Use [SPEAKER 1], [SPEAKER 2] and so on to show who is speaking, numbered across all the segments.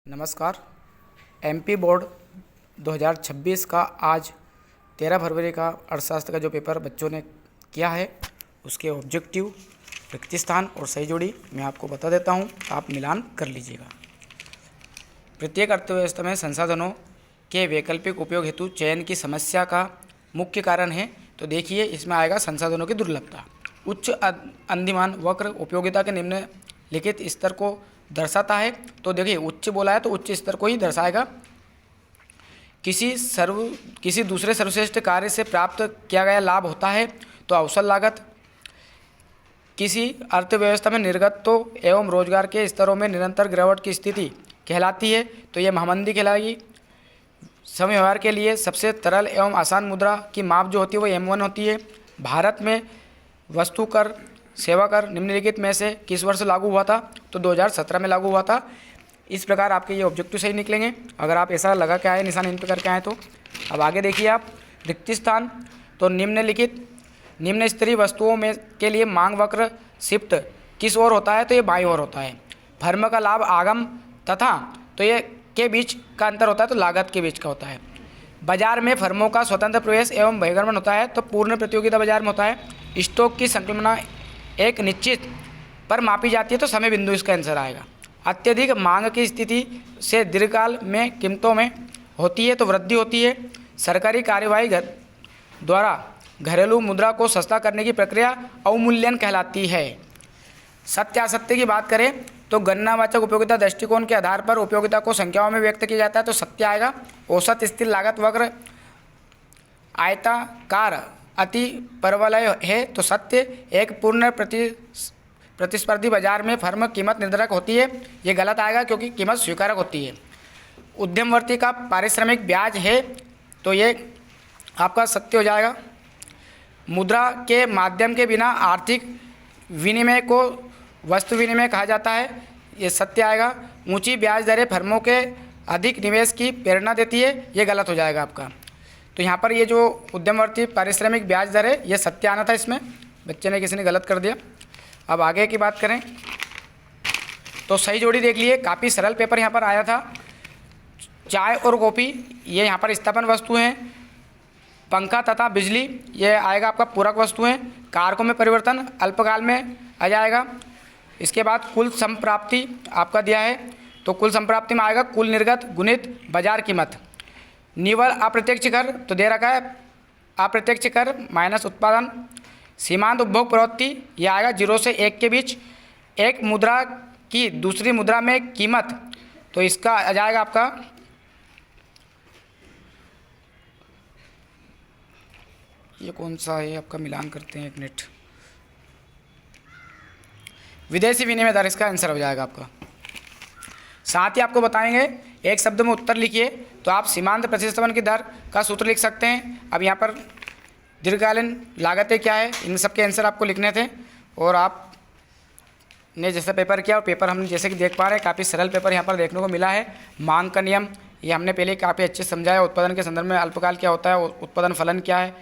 [SPEAKER 1] नमस्कार। MP board 2026 का आज 13 फरवरी का अर्थशास्त्र का जो पेपर बच्चों ने किया है उसके ऑब्जेक्टिव, रिक्त स्थान और सही जोड़ी मैं आपको बता देता हूं, आप मिलान कर लीजिएगा। प्रत्येक अर्थव्यवस्था में संसाधनों के वैकल्पिक उपयोग हेतु चयन की समस्या का मुख्य कारण है। तो देखिए इसमें आएगा संसाधनों की दुर्लभता। उच्च अंदिमान वक्र उपयोगिता के निम्नलिखित स्तर को दर्शाता है। तो देखिए उच्च बोला है तो उच्च स्तर को ही दर्शाएगा। किसी दूसरे सर्वश्रेष्ठ कार्य से प्राप्त किया गया लाभ होता है तो अवसर लागत। किसी अर्थव्यवस्था में निर्गतों एवं रोजगार के स्तरों में निरंतर गिरावट की स्थिति कहलाती है तो यह महामंदी कहलाएगी। समय व्यवहार के लिए सबसे तरल एवं आसान मुद्रा की माप जो होती है वो M1 होती है। भारत में वस्तु कर, सेवा कर निम्नलिखित में से किस वर्ष लागू हुआ था? तो 2017 में लागू हुआ था। इस प्रकार आपके ये ऑब्जेक्टिव सही निकलेंगे अगर आप ऐसा लगा के आए, निशान इन पर करके आए तो। अब आगे देखिए आप रिक्त स्थान। तो निम्न स्तरीय वस्तुओं में के लिए मांग वक्र शिफ्ट किस ओर होता है? तो ये बाईं ओर होता है। फर्म का लाभ आगम तथा तो ये के बीच का अंतर होता है तो लागत के बीच का होता है। बाजार में फर्मों का स्वतंत्र प्रवेश एवं बहिर्गमन होता है तो पूर्ण प्रतियोगिता बाजार में होता है। स्टॉक की संक्रमण एक निश्चित पर मापी जाती है तो समय बिंदु इसका आंसर आएगा। अत्यधिक मांग की स्थिति से दीर्घकाल में कीमतों में होती है तो वृद्धि होती है। सरकारी कार्यवाही द्वारा घरेलू मुद्रा को सस्ता करने की प्रक्रिया अवमूल्यन कहलाती है। सत्यासत्य की बात करें तो गणनावाचक उपयोगिता दृष्टिकोण के आधार पर उपयोगिता को संख्याओं में व्यक्त किया जाता है तो सत्य आएगा। औसत स्थिर लागत वक्र आयताकार अति परवलय है तो सत्य। एक पूर्ण प्रतिस्पर्धी बाजार में फर्म कीमत निर्धारक होती है, ये गलत आएगा क्योंकि कीमत स्वीकारक होती है। उद्यमवर्ती का पारिश्रमिक ब्याज है तो ये आपका सत्य हो जाएगा। मुद्रा के माध्यम के बिना आर्थिक विनिमय को वस्तु विनिमय कहा जाता है, ये सत्य आएगा। ऊंची ब्याज दरें फर्मों के अधिक निवेश की प्रेरणा देती है, ये गलत हो जाएगा आपका। तो यहाँ पर ये जो उद्यमवर्ती पारिश्रमिक ब्याज दर है ये सत्य आना था, इसमें बच्चे ने किसी ने गलत कर दिया। अब आगे की बात करें तो सही जोड़ी देख लिए, काफ़ी सरल पेपर यहाँ पर आया था। चाय और कॉफ़ी ये यहाँ पर स्थापन वस्तु हैं। पंखा तथा बिजली ये आएगा आपका पूरक वस्तु हैं। कारकों में परिवर्तन अल्पकाल में आ जाएगा। इसके बाद कुल संप्राप्ति आपका दिया है तो कुल संप्राप्ति में आएगा कुल निर्गत गुणित बाजार कीमत। निव्वल अप्रत्यक्ष कर तो दे रखा है अप्रत्यक्ष कर माइनस उत्पादन। सीमांत उपभोग प्रवृत्ति यह आएगा 0 से 1 के बीच। एक मुद्रा की दूसरी मुद्रा में कीमत तो इसका आ जाएगा आपका ये कौन सा है आपका, मिलान करते हैं एक मिनट। विदेशी विनिमय दर इसका आंसर हो जाएगा आपका। साथ ही आपको बताएंगे एक शब्द में उत्तर लिखिए तो आप सीमांत प्रतिस्थापन की दर का सूत्र लिख सकते हैं। अब यहाँ पर दीर्घकालीन लागतें क्या है इन सब के आंसर आपको लिखने थे और आपने जैसा पेपर किया और पेपर हम जैसे कि देख पा रहे हैं काफ़ी सरल पेपर यहाँ पर देखने को मिला है। मांग का नियम ये हमने पहले काफ़ी अच्छे से समझाया। उत्पादन के संदर्भ में अल्पकाल क्या होता है, उत्पादन फलन क्या है,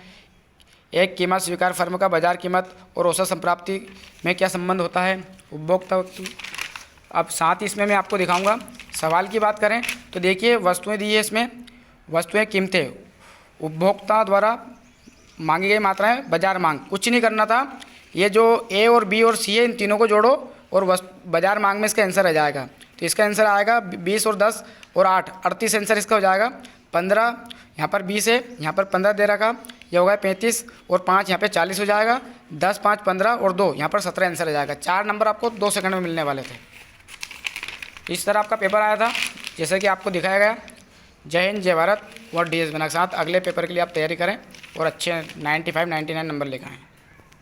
[SPEAKER 1] एक कीमत स्वीकार फर्म का बाजार कीमत और औसत संप्राप्ति में क्या संबंध होता है, उपभोक्ता। अब साथ ही इसमें मैं आपको दिखाऊंगा सवाल की बात करें तो देखिए वस्तुएं दी है, इसमें वस्तुएं कीमतें उपभोक्ता द्वारा मांगी गई मात्राएं बाजार मांग। कुछ नहीं करना था, ये जो ए और बी और सी है इन तीनों को जोड़ो और बाजार मांग में इसका आंसर आ जाएगा। तो इसका आंसर आएगा 20 और 10 और 8 38 आंसर इसका हो जाएगा। 15 यहाँ पर 20 है, यहाँ पर 15 दे रखा, ये होगा 35 और 5 यहाँ पे 40 हो जाएगा। 10 5 15 और 2 यहाँ पर 17 आंसर आ जाएगा। 4 नंबर आपको 2 सेकंड में मिलने वाले थे। इस तरह आपका पेपर आया था जैसे कि आपको दिखाया गया। जय हिंद, जय भारत और DS बना के साथ अगले पेपर के लिए आप तैयारी करें और अच्छे 95 99 नंबर लेकर आएँ।